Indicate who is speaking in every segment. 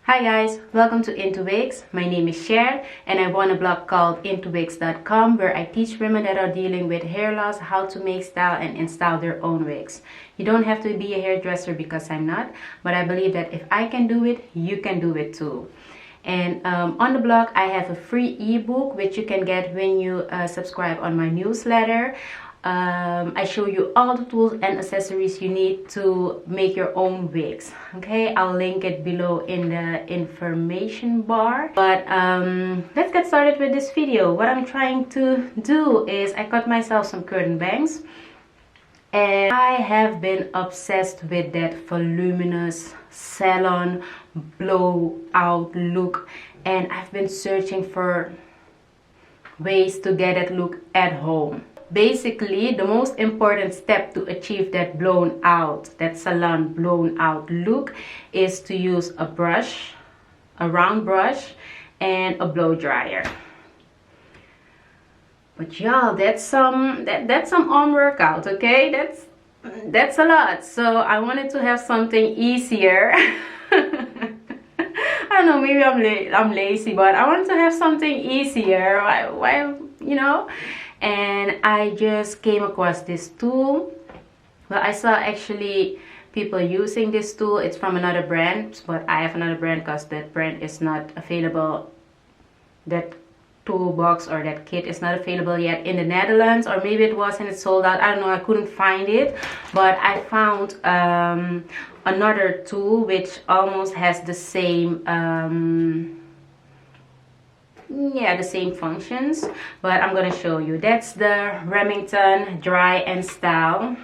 Speaker 1: Hi guys, welcome to Into Wigs. My name is Cher and I run a blog called intowigs.com where I teach women that are dealing with hair loss how to make, style and install their own wigs. You don't have to be a hairdresser because I'm not, but I believe that if I can do it, you can do it too. And on the blog I have a free ebook which you can get when you subscribe on my newsletter. I show you all the tools and accessories you need to make your own wigs. Okay, I'll link it below in the information bar. But let's get started with this video. What I'm trying to do is I cut myself some curtain bangs, and I have been obsessed with that voluminous salon blowout look, and I've been searching for ways to get that look at home. Basically, the most important step to achieve that blown out, that salon blown out look is to use a brush, a round brush, and a blow dryer. But y'all, that's some arm workout, okay? That's a lot. So I wanted to have something easier. I don't know, maybe I'm lazy, but I wanted to have something easier. Why, you know? And I just came across this tool. Well, I saw actually people using this tool. It's from another brand, but I have another brand because that brand is not available. That toolbox or that kit is not available yet in the Netherlands, or maybe it was and it sold out. I don't know, I couldn't find it, but I found another tool which almost has the same the same functions, but I'm gonna show you. That's the Remington dry and style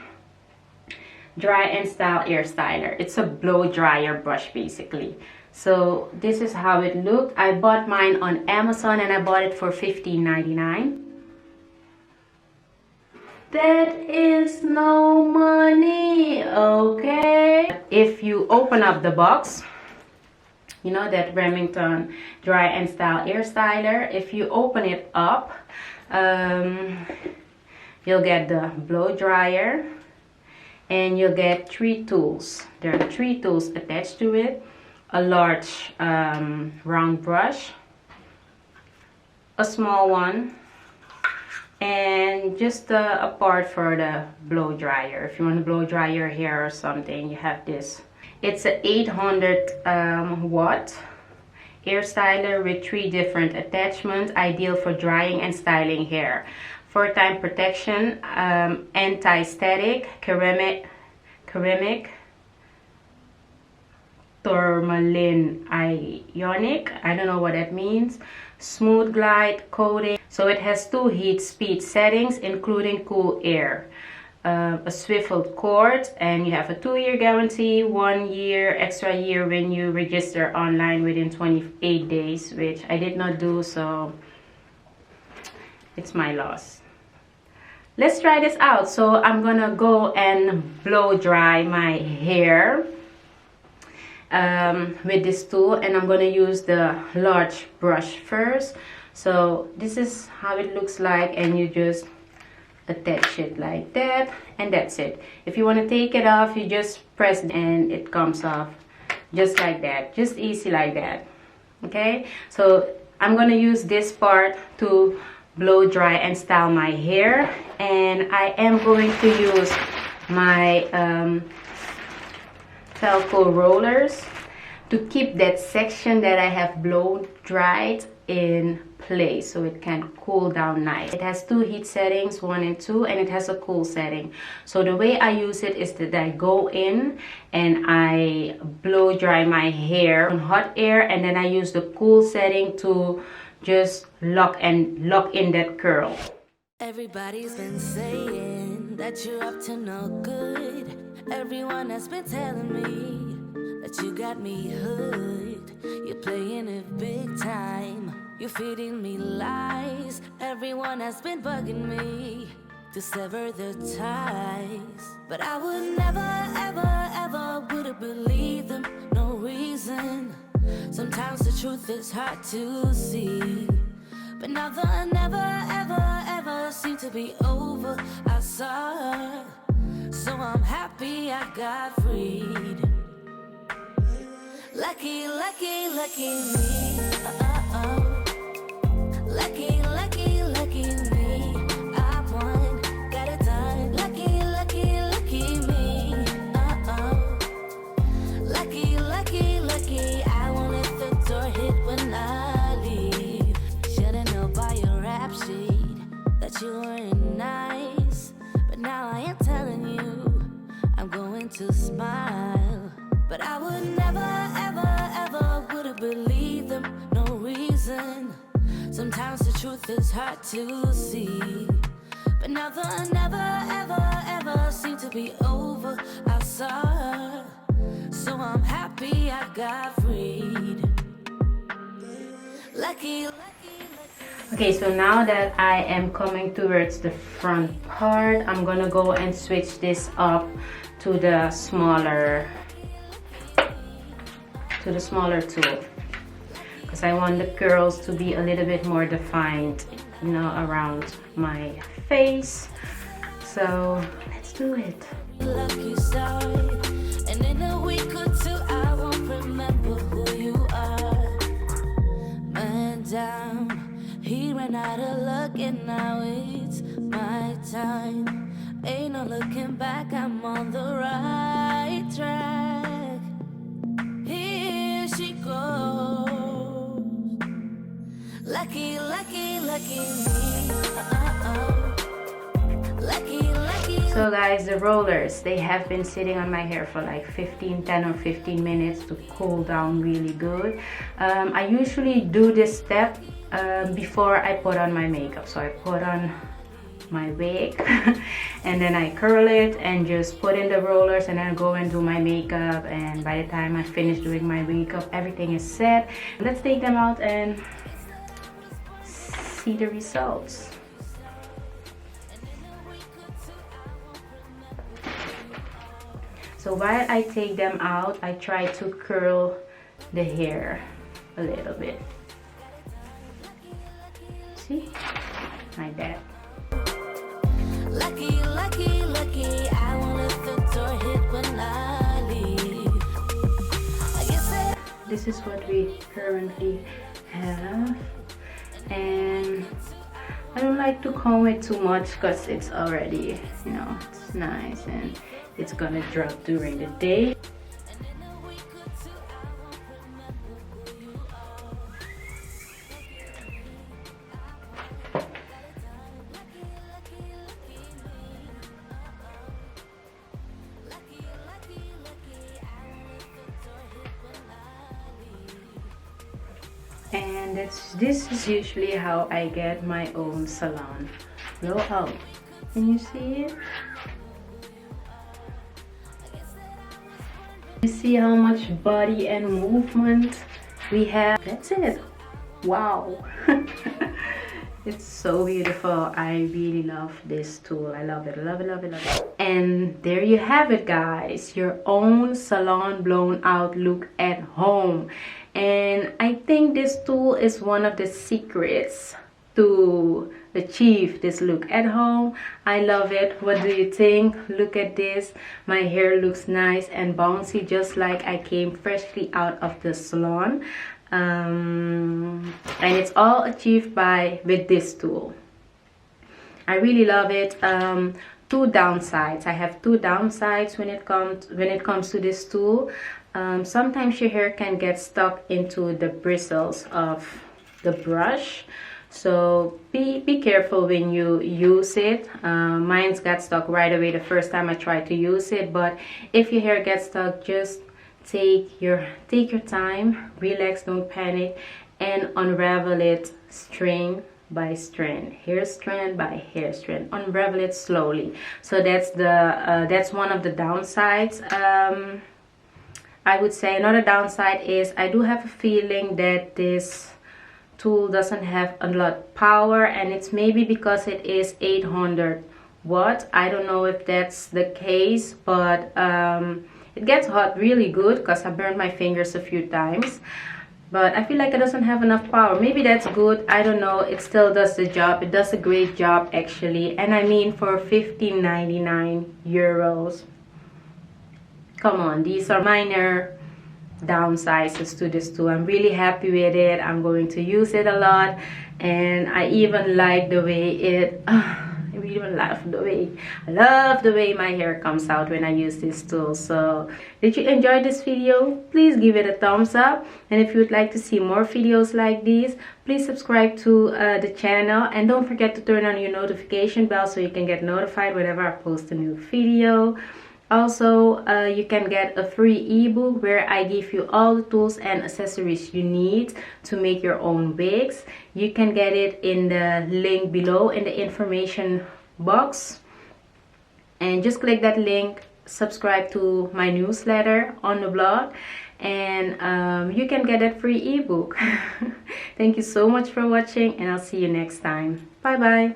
Speaker 1: Airstyler. It's a blow dryer brush basically. So this is how it looked. I bought mine on Amazon and I bought it for $15.99. That is no money, okay? If you open up the box, you know, that Remington dry and style Airstyler, if you open it up, you'll get the blow dryer and you'll get 3 tools. There are 3 tools attached to it: a large round brush, a small one, and just a part for the blow dryer. If you want to blow dry your hair or something, you have this. It's an 800 watt Airstyler with 3 different attachments, ideal for drying and styling hair. 4-time protection, anti-static, ceramic, tourmaline ionic, I don't know what that means, smooth glide coating. So it has 2 heat speed settings including cool air, a swiveled cord, and you have a 2-year guarantee, 1 year extra year when you register online within 28 days, which I did not do, so it's my loss. Let's try this out. So I'm gonna go and blow dry my hair with this tool, and I'm gonna use the large brush first. So this is how it looks like, and you just attach it like that, and that's it. If you want to take it off, you just press and it comes off just like that, just easy like that. Okay, so I'm gonna use this part to blow dry and style my hair, and I am going to use my Velcro rollers to keep that section that I have blow dried in place so it can cool down nice. It has 2 heat settings, 1 and 2, and it has a cool setting. So the way I use it is that I go in and I blow dry my hair on hot air, and then I use the cool setting to just lock in that curl.
Speaker 2: Everybody's been saying that you're up to no good. Everyone has been telling me that you got me hooked. You're playing it big time. You're feeding me lies. Everyone has been bugging me to sever the ties, but I would never, ever, ever would have believed them. No reason. Sometimes the truth is hard to see, but now the never, ever, ever seemed to be over. I saw her, so I'm happy I got freed. Lucky, lucky, lucky me. Lucky, lucky, lucky me. I won, got it done. Lucky, lucky, lucky me. Lucky, lucky, lucky. I won't let the door hit when I leave. Should've known by your rap sheet that you weren't nice, but now I am telling you I'm going to smile. But I would never, ever, ever would have believed them, no reason. Sometimes the truth is hard to see, but never, never, ever, ever seemed to be over. I saw her, so I'm happy I got freed. Lucky, lucky, lucky.
Speaker 1: Okay, so now that I am coming towards the front part, I'm gonna go and switch this up to the smaller tool, because I want the curls to be a little bit more defined, you know, around my face. So let's do it.
Speaker 2: Lucky star, and in a week or two I won't remember who you are. Man down, he ran out of luck and now it's my time. Ain't no looking back, I'm on the right track. Here she goes. Lucky, lucky, lucky me. Lucky, lucky.
Speaker 1: So guys, the rollers, they have been sitting on my hair for like 10 or 15 minutes to cool down really good. I usually do this step before I put on my makeup. So I put on my wig and then I curl it and just put in the rollers and then go and do my makeup, and by the time I finish doing my makeup, everything is set. Let's take them out and see the results. So while I take them out, I try to curl the hair a little bit. See? Like that.
Speaker 2: Lucky, lucky, lucky. I won't let the door hit when I leave. I guess that
Speaker 1: This is what we currently have. And I don't like to comb it too much because it's already, you know, it's nice and it's gonna drop during the day. And this is usually how I get my own salon blowout. Can you see it? You see how much body and movement we have? That's it. Wow. It's so beautiful. I really love this tool. I love it, love it, love it, love it. And there you have it, guys. Your own salon blown out look at home. And I think this tool is one of the secrets to achieve this look at home. I love it. What do you think? Look at this. My hair looks nice and bouncy, just like I came freshly out of the salon. And it's all achieved with this tool. I really love it. Two downsides. I have two downsides when it comes to this tool. Sometimes your hair can get stuck into the bristles of the brush, so be careful when you use it. Mine's got stuck right away the first time I tried to use it, but if your hair gets stuck, just take your time, relax, don't panic, and unravel it strand by strand, hair strand by hair strand. Unravel it slowly. So that's one of the downsides. I would say another downside is I do have a feeling that this tool doesn't have a lot of power, and it's maybe because it is 800 watts. I don't know if that's the case, but it gets hot really good because I burned my fingers a few times. But I feel like it doesn't have enough power. Maybe that's good. I don't know. It still does the job. It does a great job, actually. And I mean, for 15.99 euros. Come on, these are minor downsizes to this tool. I'm really happy with it. I'm going to use it a lot, and I even like the way it I even love the way my hair comes out when I use this tool. So did you enjoy this video? Please give it a thumbs up, and if you would like to see more videos like these, please subscribe to the channel, and don't forget to turn on your notification bell so you can get notified whenever I post a new video. Also, you can get a free ebook where I give you all the tools and accessories you need to make your own wigs. You can get it in the link below in the information box, and just click that link, subscribe to my newsletter on the blog, and you can get that free ebook. Thank you so much for watching, and I'll see you next time. Bye bye.